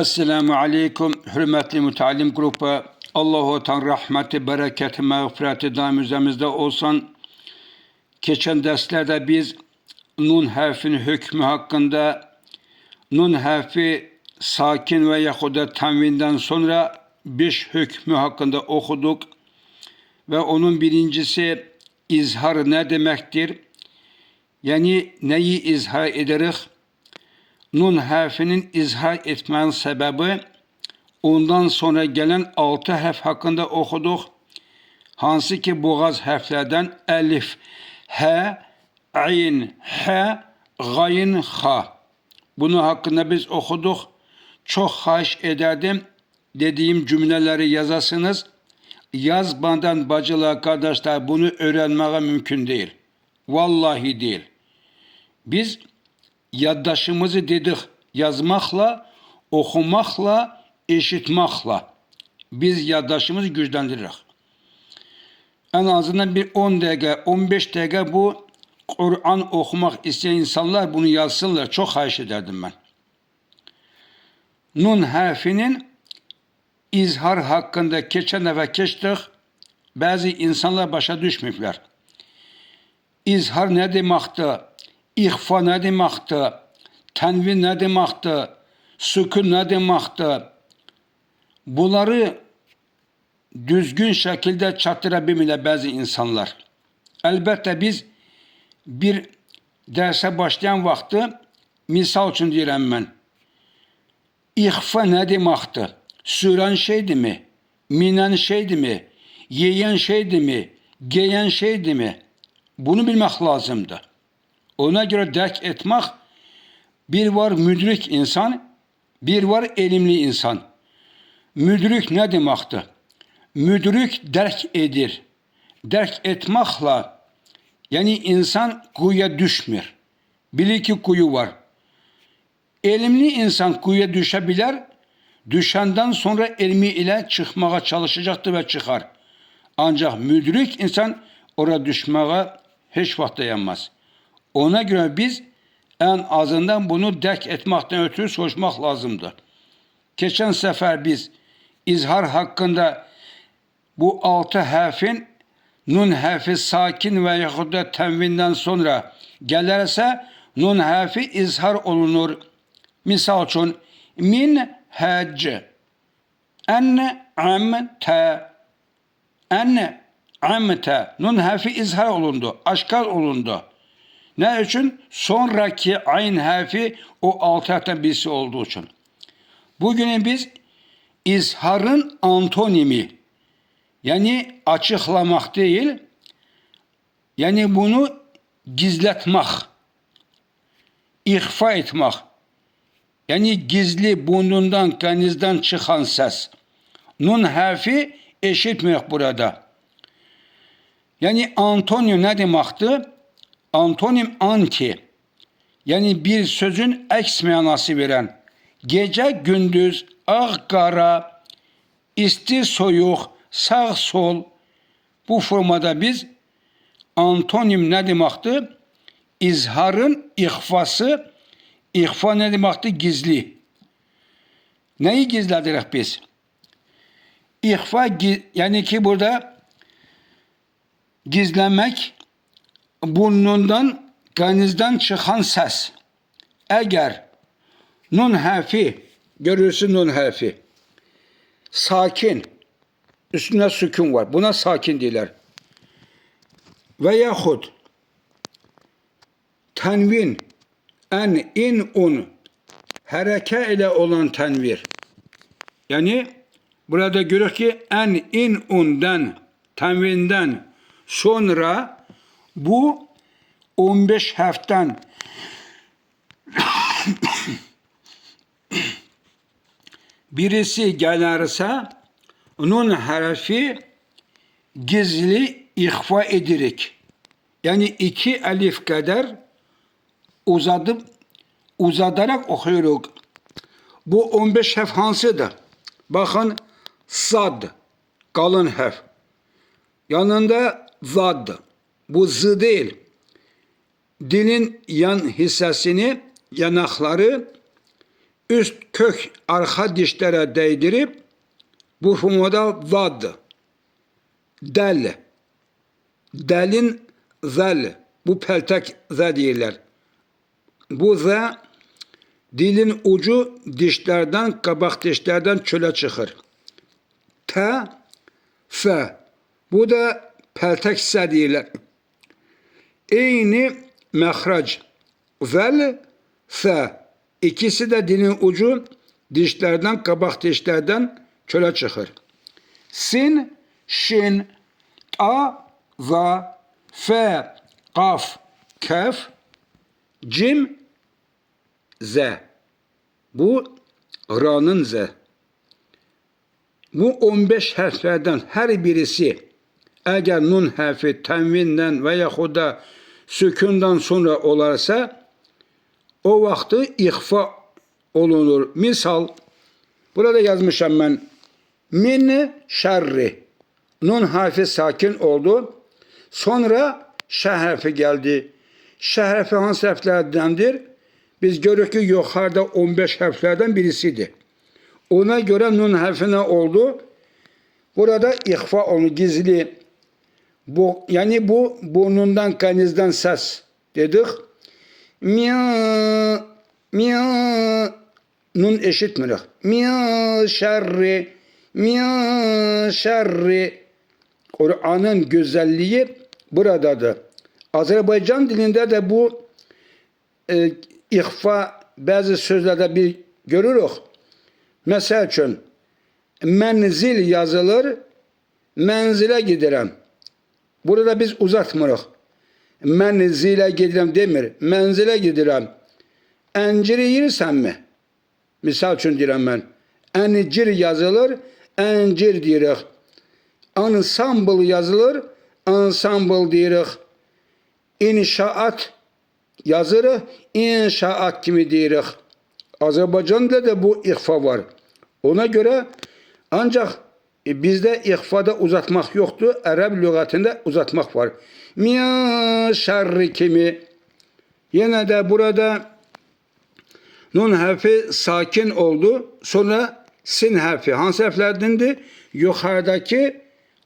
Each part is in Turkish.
Esselamu Aleyküm, hürmetli müteallim grubu. Allahu Teala rahmeti, bereketi, mağfireti daim üzerimizde olsun. Geçen derslerde biz nun harfinin hükmü hakkında, nun harfi sakin ve yahuda tenvinden sonra 5 hükmü hakkında okuduk. Ve onun birincisi izhar ne demektir? Yani neyi izhar ederiz? Nun harfinin izhar etmenin sebebi ondan sonra gelen 6 harf hakkında okuduk. Hansı ki boğaz harflerden elif, he, ayn, he, gayn, ha. Bunu hakkında biz okuduk. Çok haş ederdim dediğim cümleleri yazasınız. Yazmadan bacılar, kardeşler bunu öğrenmeye mümkün değil. Vallahi değil. Biz yaddaşımızı dedik yazmakla, okumakla, eşitmakla. Biz yaddaşımızı güçlendiririz. En azından bir 10 dakika, 15 dakika bu Kur'an okumak isteyen insanlar bunu yazsınlar. Çok haş ederdim ben. Nun harfinin izhar hakkında geçen defa geçtik. Bazı insanlar başa düşmüşler. İzhar ne demekti? İhfa ne demekti? Tenvin ne demekti? Sükun ne demekti? Bunları düzgün şekilde çattırabilmeli bazı insanlar. Elbette biz bir derse başlayan vakti misal için diyorum ben. İhfa ne demekti? Süren şeydi mi? Minen şeydi mi? Yiyen şeydi mi? Giyen şeydi mi? Bunu bilmek lazımdı. Ona göre derk etmek, bir var müdrik insan, bir var elimli insan. Müdrik ne demekti? Müdrik derk edir. Derk etmekle, yani insan kuyuya düşmür. Bilir ki kuyu var. Elimli insan kuyuya düşebilir, düşenden sonra ilmi ile çıkmaya çalışacaktır ve çıkar. Ancak müdrik insan oraya düşmeye hiç vakit dayanmaz. Ona göre biz en azından bunu derk etmekten ötürü çalışmak lazımdı. Geçen sefer biz izhar hakkında bu 6 harfin nun harfi sakin ve yahut da tenvinden sonra gelirse nun harfi izhar olunur. Misal için min hac, en amte, en amte, nun harfi izhar olundu, aşkar olundu. Ne için? Sonraki ayn harfi o 6 harften birisi olduğu için. Bugün biz izharın antonimi, yani açıklamak değil, yani bunu gizletmek, ihfa etmek, yani gizli burnundan, kanınızdan çıkan ses. Nun harfi eşitmiyor burada. Yani antonim ne demekti? Antonim anti, yani bir sözün eks manası veren, gece gündüz, ağ kara, isti soyuk, sağ sol, bu formada biz antonim ne demekti? İzharın ihfası, ihfa ne demekti? Gizli. Neyi gizledirek biz? İhfa, yani ki burada gizlemek, burnundan, kanınızdan çıkan ses. Eğer nun harfi, görürsün nun harfi, sakin, üstüne sükun var. Buna sakin diyorlar. Veyahut tenvin, en, in, un, hareke ile olan tenvir. Yani burada görür ki en, in, un'dan, tenvinden sonra bu 15 harften birisi gelirse nun harfi gizli ihfa edirik. Yani 2 elif kadar uzatarak okuyoruz. Bu 15 harf hansıdır? Bakın sad, kalın harf. Yanında zad. Bu z değil. Dilin yan hissesini, yanakları üst kök arka dişlere değdirip bu formada vad, del, delin zel, bu peltek z deyirlər. Bu z dilin ucu dişlerden, kabak dişlerden çöle çıkır. T, f, bu da peltek s deyirlər. Eyni mehrac, zel, f, ikisi de dilin ucu dişlerden, kabak dişlerden çöle çıkır. Sin, şin, a, za, f, kaf, kef, cim, z. Bu ra'nın z. Bu 15 harflerden her birisi eğer nun harfi tenvinden veya da sükundan sonra olarsa o vakti ihfa olunur. Misal burada yazmışım ben. Min şerri. Nun harfi sakin oldu. Sonra ş harfi geldi. Ş harfi hangi harflerdendir? Biz görürük ki yukarıda 15 harflerden birisiydi. Ona göre nun harfi ne oldu? Burada ihfa oldu, gizli. Bu, yani bu burnundan, kanizden ses dedik. Miya, miya, nun eşitmiyor. Miya şerri, miya şerri. Kur'an'ın güzelliği buradadır. Azerbaycan dilinde de bu ihfa bazı sözlerde bir görürük. Mesela için menzil yazılır, menzile giderim. Burada biz uzatmırıq. Menzile giderim demir, menzile giderim. Enciri yirsən mi? Misal için deyirəm mən. Encir yazılır, encir deyirik. Ansambl yazılır, ansambl deyirik. İnşaat yazırıq, inşaat kimi deyirik. Azerbaycan'da da bu ihfa var. Ona göre ancak bizde ihfada uzatmak yoktu. Arap lügatında uzatmak var. Miya şerri kimi. Yine de burada nun harfi sakin oldu. Sonra sin harfi. Hangi harflerdendi? Yukarıdaki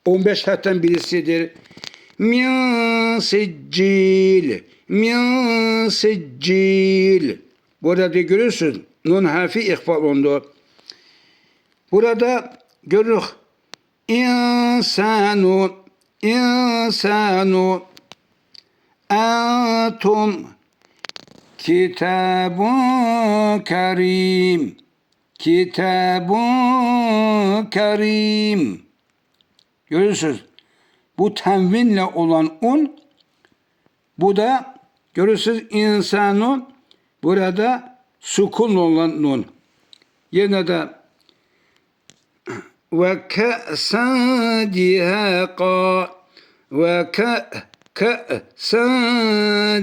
15 harften birisidir. Miya seccil. Miya seccil. Burada görürsünüz. Nun harfi ihfa oldu. Burada görürük. İnsanu, insanu, entum, kitabun kerim, kitabun kerim. Görürsünüz. Bu tenvinle olan un, bu da görürsünüz insanu, burada sukunla olan nun. Yine de ve ke'sen dihaqa ve ke'sen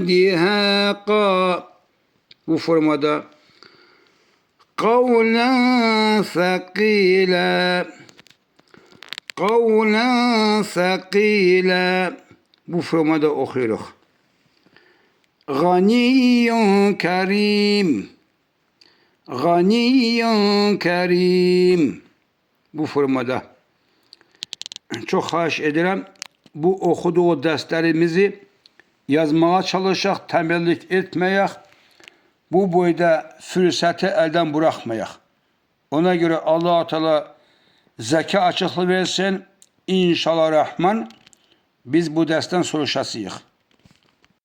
dihaqa bu formada kavlen thakila kavlen thakila bu formada okuyoruz. Ganiyyun kerim ganiyyun kerim bu formada. Çok xahiş edirəm, bu okuduğu derslerimizi yazmaya çalışaq, tembellik etməyək, bu boyda fürsəti əldən buraxmayaq. Ona göre Allah-u Teala zeka açıklığı versin. İnşallah Rahman biz bu dersten soruşasıyıq.